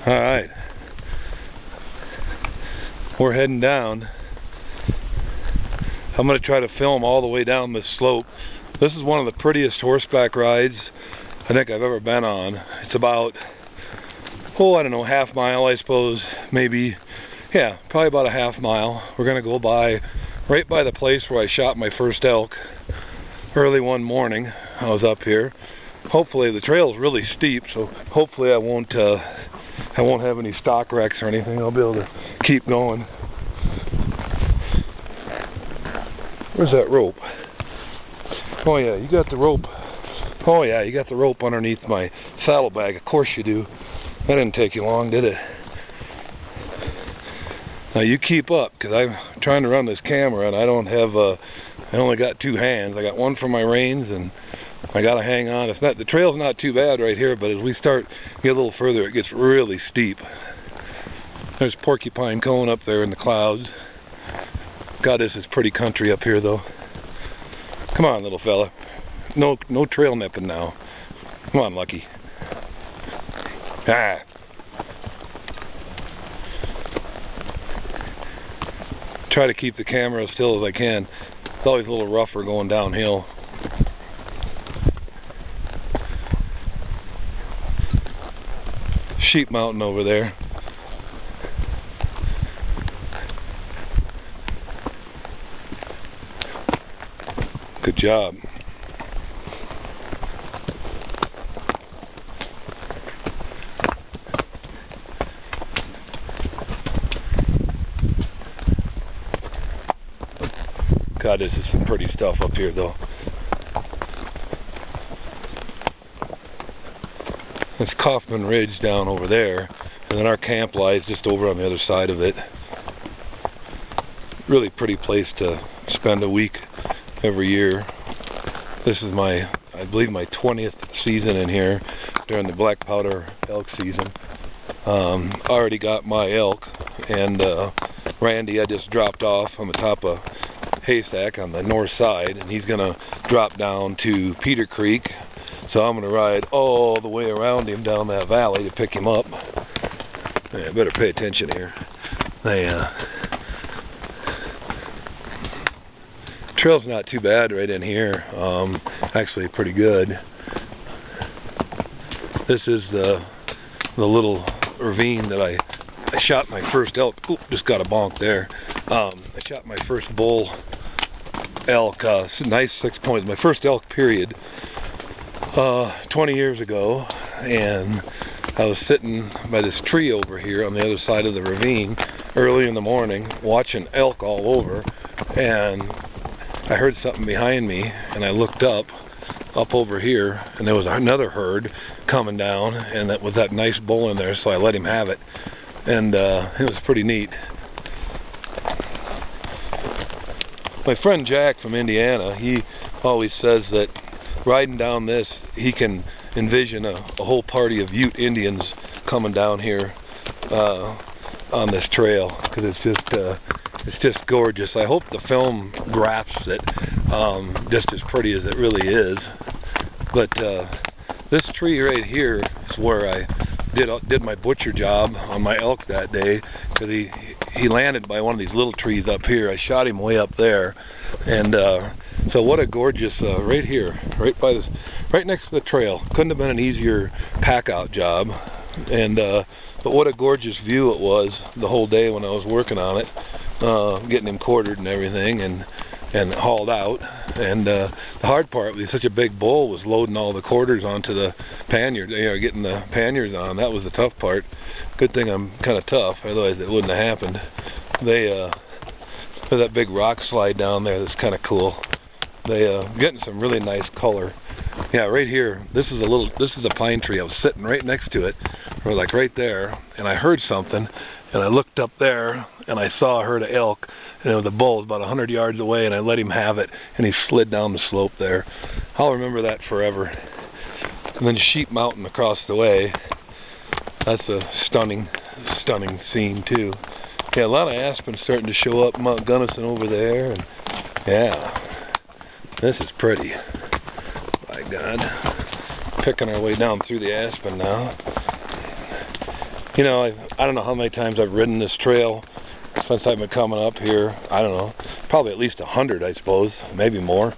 Alright, we're heading down. I'm going to try to film all the way down this slope. This is one of the prettiest horseback rides I think I've ever been on. It's about, I don't know, half mile I suppose, maybe, yeah, probably about a half mile. We're going to go by, right by the place where I shot my first elk early one morning. I was up here. Hopefully the trail's really steep, so hopefully I won't have any stock wrecks or anything. I'll be able to keep going. Where's that rope? Oh yeah, you got the rope. Oh yeah, you got the rope underneath my saddlebag. Of course you do. That didn't take you long, did it? Now you keep up, because I'm trying to run this camera and I don't have I only got two hands. I got one for my reins and I gotta hang on. It's not, the trail's not too bad right here, but as we get a little further, it gets really steep. There's Porcupine Cone up there in the clouds. God, this is pretty country up here, though. Come on, little fella. No trail nipping now. Come on, Lucky. Ah. Try to keep the camera as still as I can. It's always a little rougher going downhill. Sheep Mountain over there. Good job. God, this is some pretty stuff up here, though. It's Kaufman Ridge down over there, and then our camp lies just over on the other side of it. Really pretty place to spend a week every year. This is I believe my 20th season in here during the black powder elk season. Already got my elk, and Randy I just dropped off on the top of Haystack on the north side, and he's gonna drop down to Peter Creek. So I'm going to ride all the way around him down that valley to pick him up. Yeah, better pay attention here. Trail's not too bad right in here. Actually pretty good. This is the little ravine that I shot my first elk. Oop, just got a bonk there. I shot my first bull elk. Nice 6 points. My first elk, period. 20 years ago, and I was sitting by this tree over here on the other side of the ravine early in the morning watching elk all over, and I heard something behind me, and I looked up over here, and there was another herd coming down, and that was that nice bull in there, so I let him have it, and it was pretty neat. My friend Jack from Indiana, he always says that riding down this, he can envision a whole party of Ute Indians coming down here on this trail, because it's just gorgeous. I hope the film grasps it just as pretty as it really is. But this tree right here is where I did my butcher job on my elk that day, because he landed by one of these little trees up here. I shot him way up there, and so what a gorgeous right here, right next to the trail. Couldn't have been an easier pack out job, and but what a gorgeous view it was the whole day when I was working on it, getting him quartered and everything, and hauled out. And the hard part, with such a big bull, was loading all the quarters onto the panniers, getting the panniers on. That was the tough part. Good thing I'm kind of tough, otherwise it wouldn't have happened. There's that big rock slide down there that's kind of cool. Getting some really nice color. Yeah, right here, this is a pine tree. I was sitting right next to it, or like right there, and I heard something, and I looked up there, and I saw a herd of elk, and the bull was about 100 yards away, and I let him have it, and he slid down the slope there. I'll remember that forever. And then Sheep Mountain across the way. That's a stunning scene too. Yeah, a lot of aspens starting to show up Mount Gunnison over there, and yeah. This is pretty. By God. Picking our way down through the aspen now. You know, I don't know how many times I've ridden this trail since I've been coming up here. I don't know, probably at least 100, I suppose, maybe more.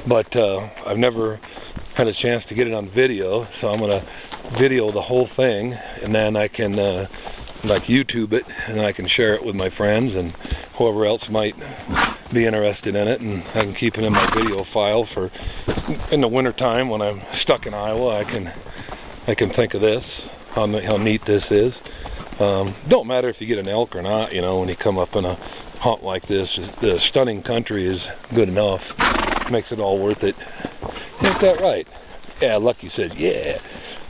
But I've never had a chance to get it on video, so I'm going to video the whole thing, and then I can like YouTube it, and I can share it with my friends and whoever else might be interested in it, and I can keep it in my video file for in the winter time when I'm stuck in Iowa. I can think of this, how neat this is. Don't matter if you get an elk or not, you know, when you come up in a hunt like this, the stunning country is good enough. Makes it all worth it. Ain't that right? Yeah, Lucky said, yeah.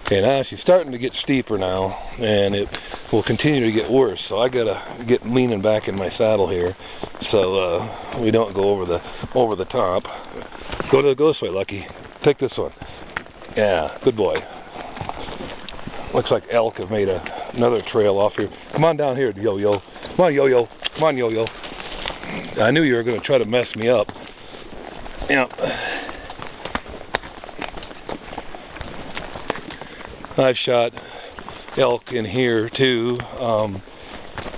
Okay, now she's starting to get steeper now, and it will continue to get worse. So I gotta get leaning back in my saddle here, so we don't go over the top. Go this way, Lucky. Take this one. Yeah, good boy. Looks like elk have made another trail off here. Come on down here, Yo-Yo. Come on, Yo-Yo. Come on, Yo-Yo. I knew you were going to try to mess me up. Yeah. I've shot elk in here too. And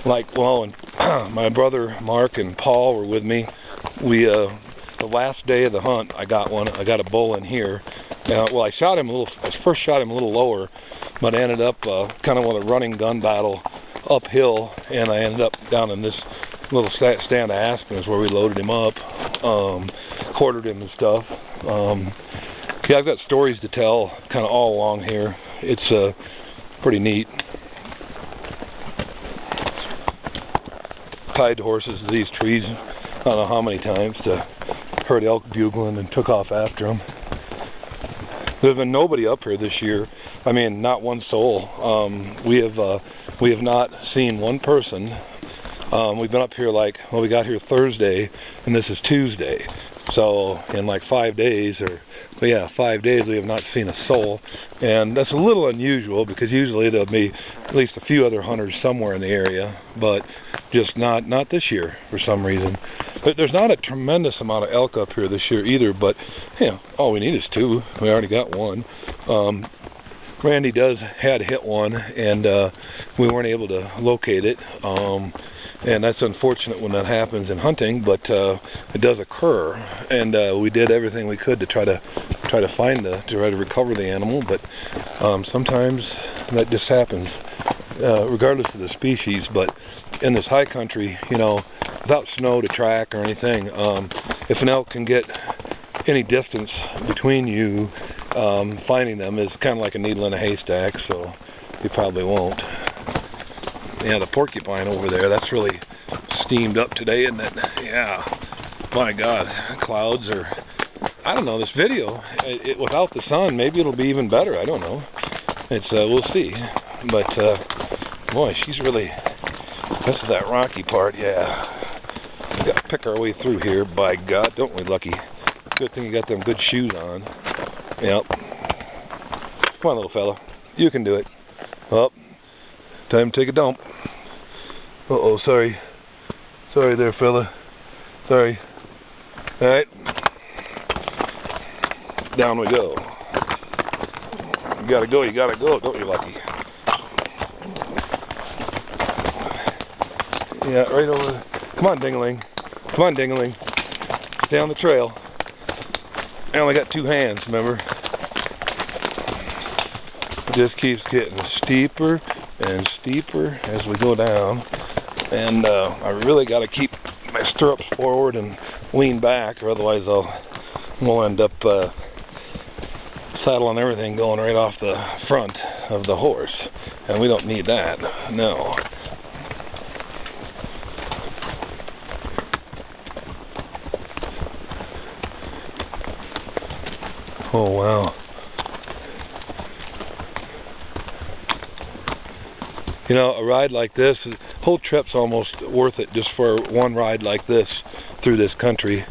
my brother Mark and Paul were with me. We the last day of the hunt, I got a bull in here. Well, I first shot him a little lower, but I ended up kind of with a running gun battle uphill, and I ended up down in this little stand of aspens where we loaded him up, quartered him and stuff. Yeah, I've got stories to tell kind of all along here. It's pretty neat. Tied horses to these trees, I don't know how many times, to heard elk bugling and took off after them. There's been nobody up here this year. I mean, not one soul. We have not seen one person. We've been up here we got here Thursday, and this is Tuesday. So in like 5 days, 5 days, we have not seen a soul. And that's a little unusual, because usually there'll be at least a few other hunters somewhere in the area, but just not this year for some reason. But there's not a tremendous amount of elk up here this year either, but you know, all we need is 2. We already got 1. Randy had hit one, and we weren't able to locate it. And that's unfortunate when that happens in hunting, but it does occur, and we did everything we could to try to recover the animal, but sometimes that just happens, regardless of the species. But in this high country, you know, without snow to track or anything, if an elk can get any distance between you, finding them is kind of like a needle in a haystack, so you probably won't. Yeah, the porcupine over there, that's really steamed up today, isn't it? Yeah. My God, clouds are... I don't know, this video, without the sun, maybe it'll be even better. I don't know. We'll see. But, boy, she's really... This is that rocky part, yeah. We got to pick our way through here, by God, don't we, Lucky? Good thing you got them good shoes on. Yep. Come on, little fella. You can do it. Well, time to take a dump. Uh-oh, sorry. Sorry there, fella. Sorry. Alright. Down we go. You gotta go, don't you, Lucky? Yeah, right over. Come on, Ding-a-ling. Come on, Ding-a-ling. Stay on the trail. I only got 2 hands, remember? It just keeps getting steeper and steeper as we go down, and I really got to keep my stirrups forward and lean back, or otherwise we'll end up saddle and everything going right off the front of the horse, and we don't need that. No. Oh wow. You know, a ride like this, the whole trip's almost worth it just for one ride like this through this country.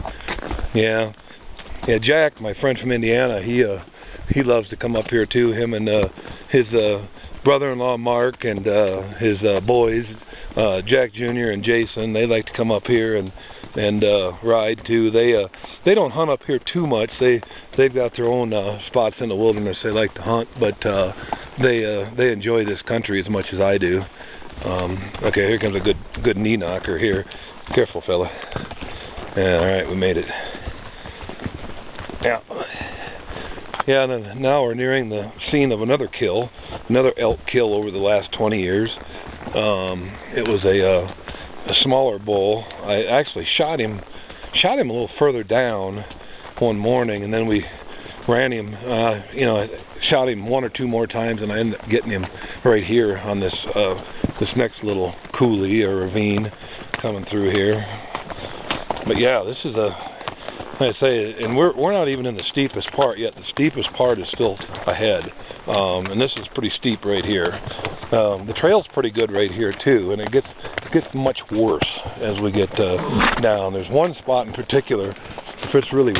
Yeah. Yeah, Jack, my friend from Indiana, he loves to come up here too. Him and his brother-in-law Mark and his boys, Jack Jr. and Jason, they like to come up here and and ride too. They don't hunt up here too much. They've got their own spots in the wilderness they like to hunt, but they enjoy this country as much as I do. Okay, here comes a good knee knocker here. Careful, fella. Yeah, all right, we made it. Yeah. Yeah, and then now we're nearing the scene of another elk kill over the last 20 years. It was a smaller bull. I actually shot him a little further down one morning, and then we ran him. I shot him one or two more times, and I ended up getting him right here on this next little coulee or ravine coming through here. But yeah, this is like I say, and we're not even in the steepest part yet. The steepest part is still ahead, and this is pretty steep right here. The trail's pretty good right here too, and it gets much worse as we get down. There's one spot in particular, if it's really